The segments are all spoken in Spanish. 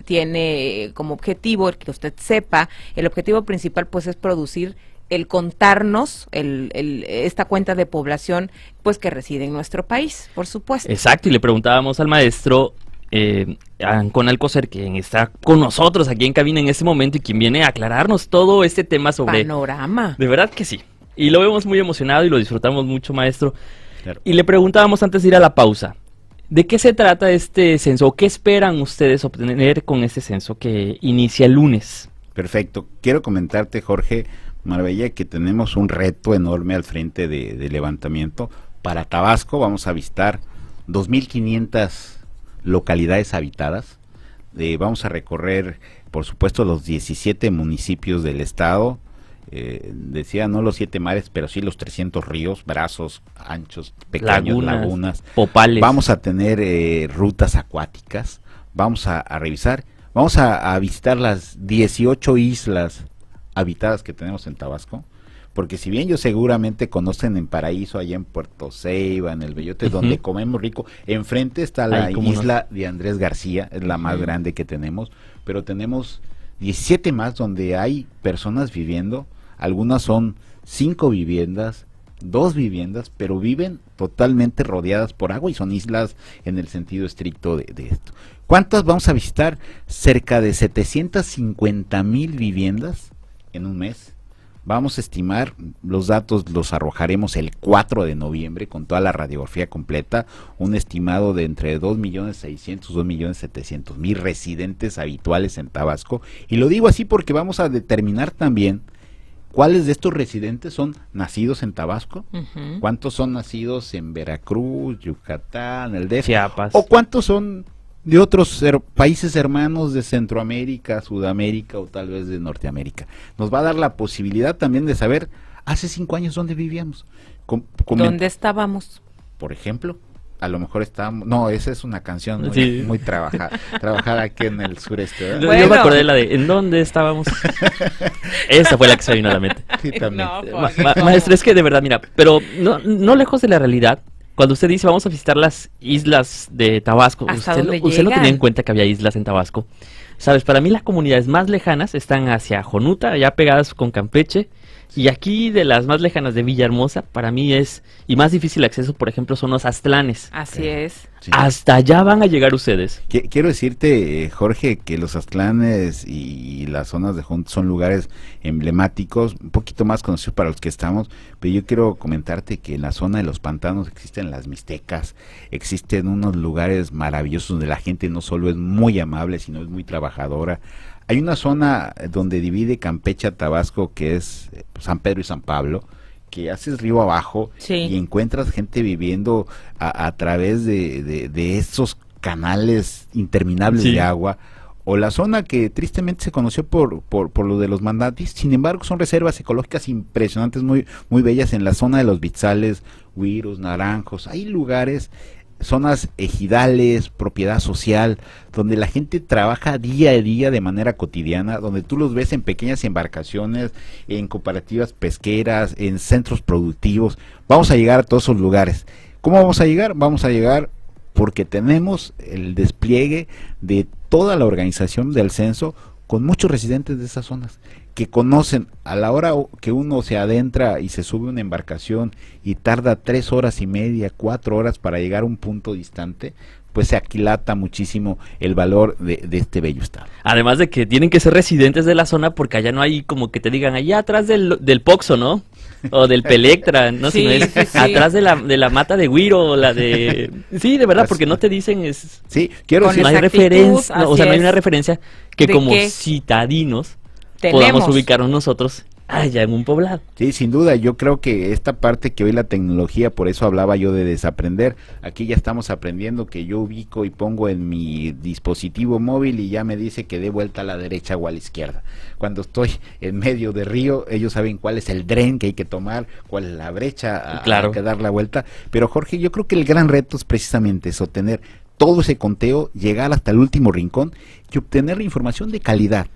tiene como objetivo, el que usted sepa, el objetivo principal pues es producir el contarnos esta cuenta de población pues que reside en nuestro país, por supuesto. Exacto, y le preguntábamos al maestro Ancon Alcocer, quien está con nosotros aquí en cabina en este momento y quien viene a aclararnos todo este tema sobre... Panorama. De verdad que sí. Y lo vemos muy emocionado y lo disfrutamos mucho, maestro. Claro. Y le preguntábamos antes de ir a la pausa, ¿de qué se trata este censo? ¿Qué esperan ustedes obtener con este censo que inicia el lunes? Perfecto. Quiero comentarte, Jorge Marbella, que tenemos un reto enorme al frente de levantamiento. Para Tabasco vamos a visitar 2.500 localidades habitadas. Vamos a recorrer, por supuesto, los 17 municipios del estado. Decía no los 7 mares, pero sí los 300 ríos, brazos anchos, pequeños, lagunas. Popales. Vamos a tener rutas acuáticas. Vamos a revisar. Vamos a visitar las 18 islas habitadas que tenemos en Tabasco, porque si bien ellos seguramente conocen en Paraíso, allá en Puerto Ceiba, en el Bellote, donde comemos rico, enfrente está la isla de Andrés García, es la más grande que tenemos, pero tenemos 17 más donde hay personas viviendo, algunas son 5 viviendas, 2 viviendas, pero viven totalmente rodeadas por agua y son islas en el sentido estricto de esto. ¿Cuántas vamos a visitar? Cerca de 750,000 viviendas en un mes. Vamos a estimar, los datos los arrojaremos el 4 de noviembre con toda la radiografía completa, un estimado de entre 2.600.000 2.700.000 residentes habituales en Tabasco, y lo digo así porque vamos a determinar también cuáles de estos residentes son nacidos en Tabasco, cuántos son nacidos en Veracruz, Yucatán, el DF, Chiapas, o cuántos son de otros países hermanos de Centroamérica, Sudamérica o tal vez de Norteamérica. Nos va a dar la posibilidad también de saber hace 5 años dónde vivíamos. ¿Dónde estábamos? Por ejemplo, a lo mejor estábamos... No, esa es una canción muy, sí, muy trabajada aquí en el sureste, ¿verdad? Bueno. Yo me acordé de la de ¿en dónde estábamos? Esa fue la que se vino a la mente. Sí, también. No, maestro, es que de verdad, mira, pero no lejos de la realidad. Cuando usted dice vamos a visitar las islas de Tabasco, usted no tenía en cuenta que había islas en Tabasco. Sabes, para mí las comunidades más lejanas están hacia Jonuta, allá pegadas con Campeche, y aquí de las más lejanas de Villahermosa, para mí y más difícil acceso, por ejemplo, son los Aztlanes. Así es. Sí. Hasta allá van a llegar ustedes. Quiero decirte, Jorge, que los Aztlanes y las zonas de Jonuta son lugares emblemáticos, un poquito más conocidos para los que estamos, pero yo quiero comentarte que en la zona de los pantanos existen las mixtecas, existen unos lugares maravillosos donde la gente no solo es muy amable, sino es muy trabajadora. Hay una zona donde divide Campeche a Tabasco, que es San Pedro y San Pablo, que haces río abajo y encuentras gente viviendo a través de estos canales interminables de agua, o la zona que tristemente se conoció por lo de los mandatis. Sin embargo, son reservas ecológicas impresionantes, muy, muy bellas en la zona de los Vitzales, Huiros, Naranjos. Hay lugares, zonas ejidales, propiedad social, donde la gente trabaja día a día de manera cotidiana, donde tú los ves en pequeñas embarcaciones, en cooperativas pesqueras, en centros productivos. Vamos a llegar a todos esos lugares. ¿Cómo vamos a llegar? Vamos a llegar porque tenemos el despliegue de toda la organización del censo con muchos residentes de esas zonas que conocen. A la hora que uno se adentra y se sube a una embarcación y tarda 3 horas y media, 4 horas para llegar a un punto distante, pues se aquilata muchísimo el valor de este bello estado. Además de que tienen que ser residentes de la zona, porque allá no hay como que te digan allá atrás del Poxo, ¿no? O del Pelectra, ¿no? Sí, Sino es atrás de la mata de Huiro, o la de... Sí, de verdad, porque no te dicen es... Sí, quiero decir, no hay referencia, no, o sea, no hay una referencia que como citadinos podamos ubicarnos nosotros allá en un poblado. Sí, sin duda, yo creo que esta parte que hoy la tecnología, por eso hablaba yo de desaprender, aquí ya estamos aprendiendo que yo ubico y pongo en mi dispositivo móvil y ya me dice que dé vuelta a la derecha o a la izquierda. Cuando estoy en medio de río, ellos saben cuál es el dren que hay que tomar, cuál es la brecha a que dar la vuelta, pero Jorge, yo creo que el gran reto es precisamente eso, tener todo ese conteo, llegar hasta el último rincón y obtener la información de calidad.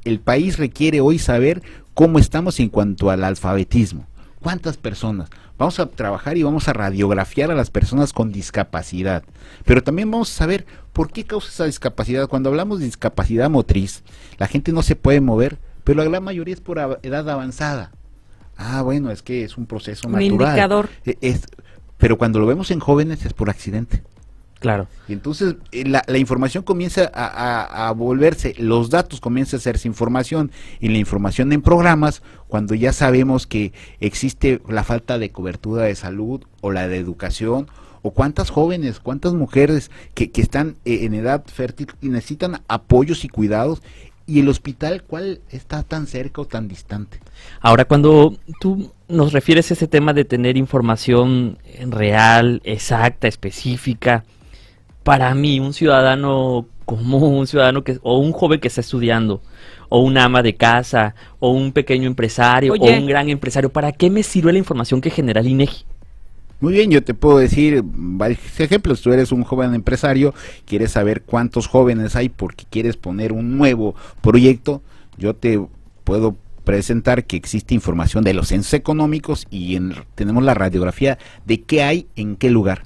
El país requiere hoy saber cómo estamos en cuanto al alfabetismo. ¿Cuántas personas? vamos a trabajar y vamos a radiografiar a las personas con discapacidad, pero también vamos a saber por qué causa esa discapacidad. Cuando hablamos de discapacidad motriz, la gente no se puede mover, pero la gran mayoría es por edad avanzada. Bueno, es que es un proceso natural. Un indicador. Pero cuando lo vemos en jóvenes es por accidente. Claro. Y entonces la información comienza a volverse, los datos comienzan a hacerse información, y la información en programas, cuando ya sabemos que existe la falta de cobertura de salud o la de educación, o cuántas jóvenes, cuántas mujeres que están en edad fértil y necesitan apoyos y cuidados, y el hospital, ¿cuál está tan cerca o tan distante? Ahora, cuando tú nos refieres a ese tema de tener información real, exacta, específica, para mí, un ciudadano común, o un joven que está estudiando, o una ama de casa, o un pequeño empresario, o un gran empresario, ¿para qué me sirve la información que genera el INEGI? Muy bien, yo te puedo decir varios ejemplos. Tú eres un joven empresario, quieres saber cuántos jóvenes hay porque quieres poner un nuevo proyecto. Yo te puedo presentar que existe información de los censos económicos y tenemos la radiografía de qué hay en qué lugar.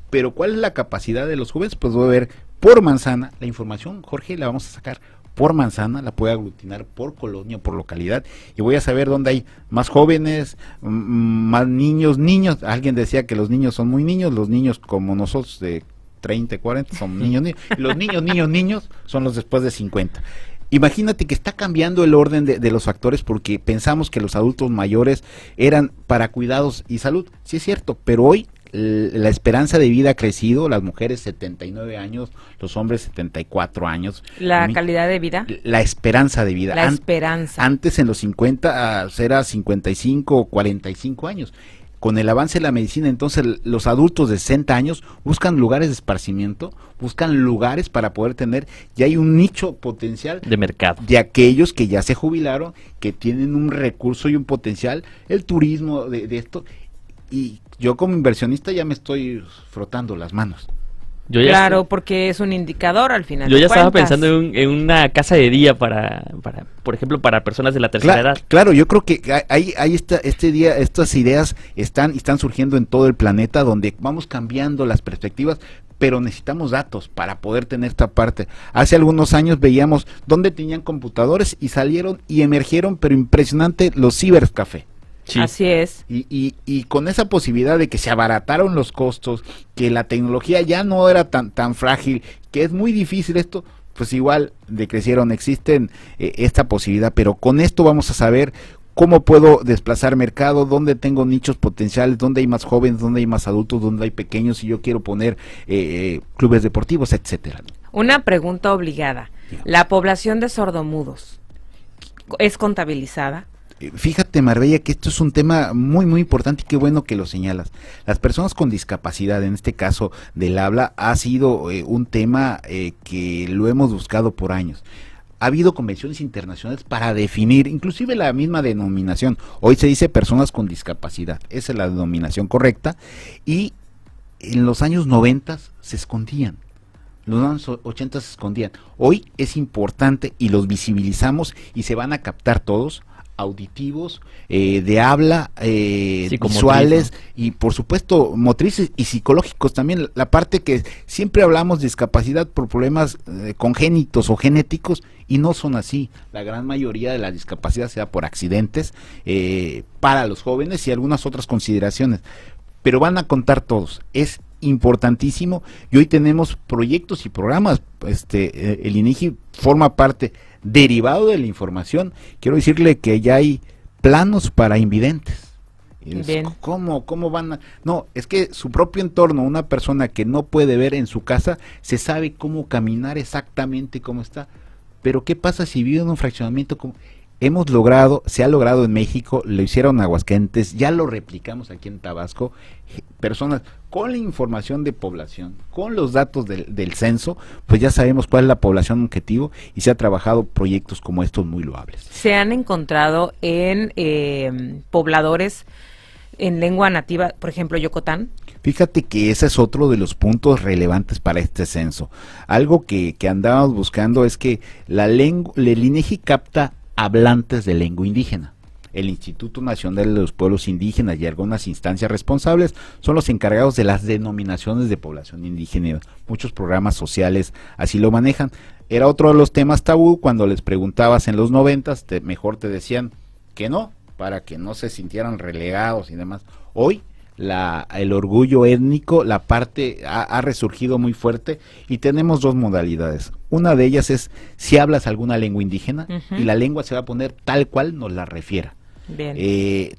Pero ¿cuál es la capacidad de los jóvenes? Pues voy a ver por manzana la información, Jorge, la vamos a sacar por manzana, la puedo aglutinar por colonia, por localidad, y voy a saber dónde hay más jóvenes, más niños. Alguien decía que los niños son muy niños, los niños como nosotros de 30, 40 son niños, y los niños son los después de 50. Imagínate que está cambiando el orden de los factores, porque pensamos que los adultos mayores eran para cuidados y salud. Sí es cierto, pero hoy la esperanza de vida ha crecido, las mujeres 79 años, los hombres 74 años. La calidad de vida. La esperanza de vida. La esperanza. Antes en los 50 era 55 o 45 años. Con el avance de la medicina, entonces los adultos de 60 años buscan lugares de esparcimiento, buscan lugares para poder tener, y hay un nicho potencial de mercado de aquellos que ya se jubilaron, que tienen un recurso y un potencial, el turismo de esto, y yo como inversionista ya me estoy frotando las manos. Claro, porque es un indicador al final. Yo ya estaba pensando en una casa de día para, por ejemplo, para personas de la tercera edad. Claro, yo creo que hay estas ideas están surgiendo en todo el planeta, donde vamos cambiando las perspectivas, pero necesitamos datos para poder tener esta parte. Hace algunos años veíamos dónde tenían computadores y salieron y emergieron, pero impresionante, los cibercafé. Sí. Así es. Y con esa posibilidad de que se abarataron los costos, que la tecnología ya no era tan frágil, que es muy difícil esto, pues igual decrecieron, existen esta posibilidad, pero con esto vamos a saber cómo puedo desplazar mercado, dónde tengo nichos potenciales, dónde hay más jóvenes, dónde hay más adultos, dónde hay pequeños, si yo quiero poner clubes deportivos, etcétera. Una pregunta obligada. ¿La población de sordomudos es contabilizada? Fíjate, Marbella, que esto es un tema muy muy importante y qué bueno que lo señalas. Las personas con discapacidad, en este caso del habla, ha sido un tema que lo hemos buscado por años. Ha habido convenciones internacionales para definir, inclusive la misma denominación. Hoy se dice personas con discapacidad, esa es la denominación correcta, y en los años 90 se escondían. Los años 80 se escondían. Hoy es importante y los visibilizamos y se van a captar todos, auditivos, de habla, visuales, ¿no? Y por supuesto motrices y psicológicos también. La parte que siempre hablamos de discapacidad por problemas congénitos o genéticos, y no son así. La gran mayoría de la discapacidad se da por accidentes para los jóvenes y algunas otras consideraciones, pero van a contar todos. Es importantísimo, y hoy tenemos proyectos y programas. El INEGI forma parte, derivado de la información. Quiero decirle que ya hay planos para invidentes. ¿Cómo van a...? No, es que su propio entorno, una persona que no puede ver en su casa, se sabe cómo caminar exactamente cómo está. Pero ¿qué pasa si vive en un fraccionamiento? Se ha logrado en México, lo hicieron en Aguascalientes, ya lo replicamos aquí en Tabasco, personas con la información de población, con los datos del censo, pues ya sabemos cuál es la población objetivo, y se ha trabajado proyectos como estos muy loables. ¿Se han encontrado en pobladores en lengua nativa, por ejemplo, Yucatán? Fíjate que ese es otro de los puntos relevantes para este censo. Algo que andábamos buscando es que el INEGI capta hablantes de lengua indígena. el Instituto Nacional de los Pueblos Indígenas y algunas instancias responsables son los encargados de las denominaciones de población indígena. Muchos programas sociales así lo manejan. Era otro de los temas tabú cuando les preguntabas en los 90s, mejor te decían que no, para que no se sintieran relegados y demás. Hoy el orgullo étnico, la parte ha resurgido muy fuerte y tenemos dos modalidades. Una de ellas es si hablas alguna lengua indígena y la lengua se va a poner tal cual nos la refiera. Bien.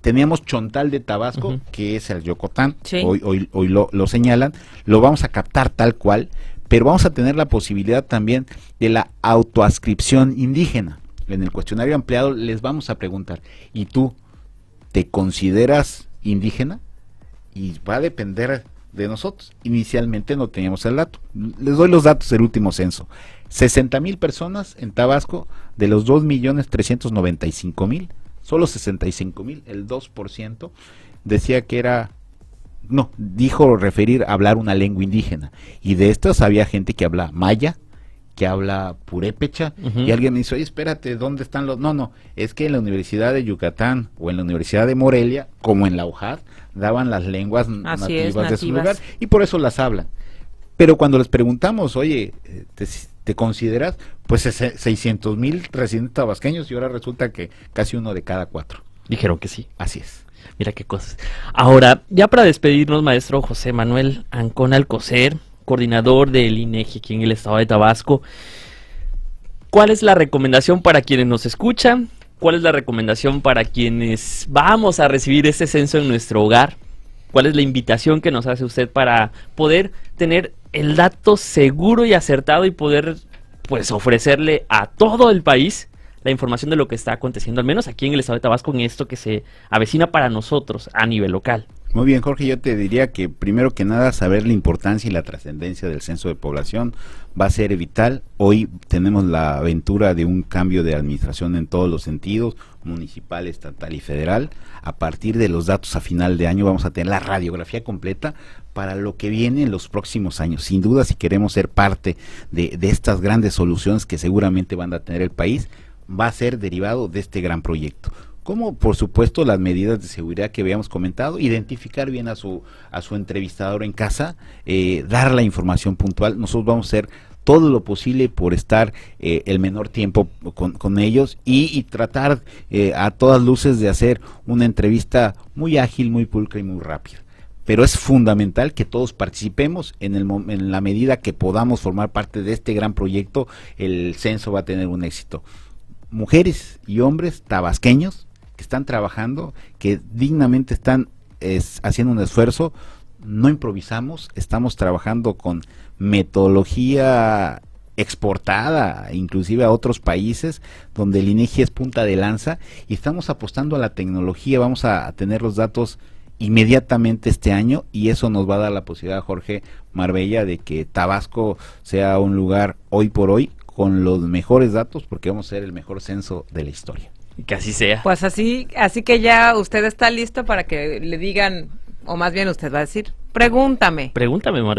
Teníamos Chontal de Tabasco, que es el Yocotán, sí. hoy lo señalan, lo vamos a captar tal cual, pero vamos a tener la posibilidad también de la autoascripción indígena. En el cuestionario ampliado les vamos a preguntar, ¿y tú te consideras indígena? Y va a depender de nosotros. Inicialmente no teníamos el dato. Les doy los datos del último censo. 60,000 personas en Tabasco, de los 2,395,000, solo 65,000, el 2%, decía que era, no, dijo referir a hablar una lengua indígena. Y de estas había gente que habla maya, que habla purépecha, y alguien me dice, oye, espérate, ¿dónde están los...? No, es que en la Universidad de Yucatán o en la Universidad de Morelia, como en la UJAD, daban las lenguas nativas de su lugar, y por eso las hablan. Pero cuando les preguntamos, oye, ¿te consideras? Pues 600,000 residentes tabasqueños, y ahora resulta que casi 1 de cada 4. Dijeron que sí. Así es. Mira qué cosas. Ahora, ya para despedirnos, maestro José Manuel Ancona Alcocer, coordinador del INEGI aquí en el estado de Tabasco, ¿cuál es la recomendación para quienes nos escuchan? ¿Cuál es la recomendación para quienes vamos a recibir este censo en nuestro hogar? ¿Cuál es la invitación que nos hace usted para poder tener el dato seguro y acertado y poder, pues, ofrecerle a todo el país la información de lo que está aconteciendo, al menos aquí en el estado de Tabasco, en esto que se avecina para nosotros a nivel local? Muy bien, Jorge, yo te diría que primero que nada saber la importancia y la trascendencia del censo de población va a ser vital. Hoy tenemos la aventura de un cambio de administración en todos los sentidos, municipal, estatal y federal. A partir de los datos a final de año vamos a tener la radiografía completa para lo que viene en los próximos años. Sin duda, si queremos ser parte de estas grandes soluciones que seguramente van a tener el país, va a ser derivado de este gran proyecto. Como por supuesto las medidas de seguridad que habíamos comentado, identificar bien a su entrevistador en casa, dar la información puntual. Nosotros vamos a hacer todo lo posible por estar el menor tiempo con ellos y tratar a todas luces de hacer una entrevista muy ágil, muy pulcra y muy rápida. Pero es fundamental que todos participemos en la medida que podamos formar parte de este gran proyecto. El censo va a tener un éxito. Mujeres y hombres tabasqueños que están trabajando, que dignamente están haciendo un esfuerzo, no improvisamos, estamos trabajando con metodología exportada, inclusive a otros países, donde el INEGI es punta de lanza, y estamos apostando a la tecnología. Vamos a tener los datos inmediatamente este año, y eso nos va a dar la posibilidad, Jorge Marbella, de que Tabasco sea un lugar hoy por hoy con los mejores datos, porque vamos a ser el mejor censo de la historia. Que así sea. Pues así que ya usted está listo para que le digan, o más bien usted va a decir, pregúntame. Pregúntame, Mar.